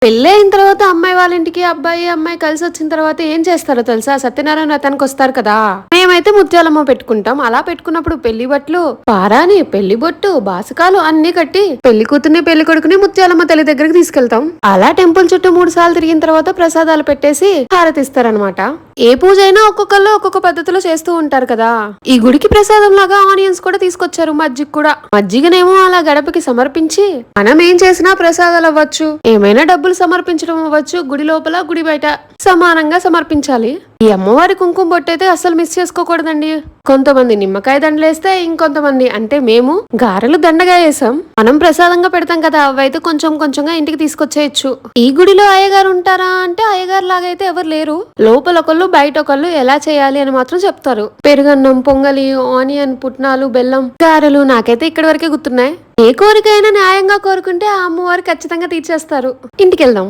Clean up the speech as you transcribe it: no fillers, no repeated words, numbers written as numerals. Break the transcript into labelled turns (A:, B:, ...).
A: పెళ్ళైన తర్వాత అమ్మాయి వాళ్ళ ఇంటికి అబ్బాయి అమ్మాయి కలిసి వచ్చిన తర్వాత ఏం చేస్తారో తెలుసా? సత్యనారాయణ వ్రతానికి వస్తారు కదా. మేమైతే ముత్యాలమ్మ పెట్టుకుంటాం. అలా పెట్టుకున్నప్పుడు పెళ్లి బట్టలు, పారాని, పెళ్లి బొట్టు, బాసకాలు అన్ని కట్టి పెళ్లి కూతుర్ని పెళ్లి కొడుకుని ముత్యాలమ్మ తల్లి దగ్గరికి తీసుకెళ్తాం. అలా టెంపుల్ చుట్టూ 3 సార్లు తిరిగిన తర్వాత ప్రసాదాలు పెట్టేసి హారతిస్తారనమాట. ఏ పూజ అయినా ఒక్కొక్కళ్ళు ఒక్కొక్క పద్ధతిలో చేస్తూ ఉంటారు కదా. ఈ గుడికి ప్రసాదం లాగా ఆనియన్స్ కూడా తీసుకొచ్చారు, మజ్జిగ కూడా. మజ్జిగనేమో అలా గడపకి సమర్పించి మనం ఏం చేసినా ప్రసాదాలు అవ్వచ్చు, ఏమైనా డబ్బులు సమర్పించడం అవ్వచ్చు. గుడి లోపల గుడి బయట సమానంగా సమర్పించాలి. ఈ అమ్మవారి కుంకుమ బొట్టయితే అస్సలు మిస్ చేసుకోకూడదండి. కొంతమంది నిమ్మకాయ దండలేస్తే, ఇంకొంతమంది అంటే మేము గారెలు దండగా వేసాం. మనం ప్రసాదంగా పెడతాం కదా, అవైతే కొంచెం కొంచెంగా ఇంటికి తీసుకొచ్చేయచ్చు. ఈ గుడిలో అయ్యగారు ఉంటారా అంటే అయ్యగారు లాగైతే ఎవరు లేరు. లోపల ఒకళ్ళు బయట ఒకళ్ళు ఎలా చేయాలి అని మాత్రం చెప్తారు. పెరుగన్నం, పొంగలి, ఆనియన్, పుట్నాలు, బెల్లం, గారెలు నాకైతే ఇక్కడి వరకే గుర్తున్నాయి. ఏ కోరికైనా న్యాయంగా కోరుకుంటే ఆ అమ్మవారు ఖచ్చితంగా తీర్చేస్తారు. ఇంటికి వెళ్దాం.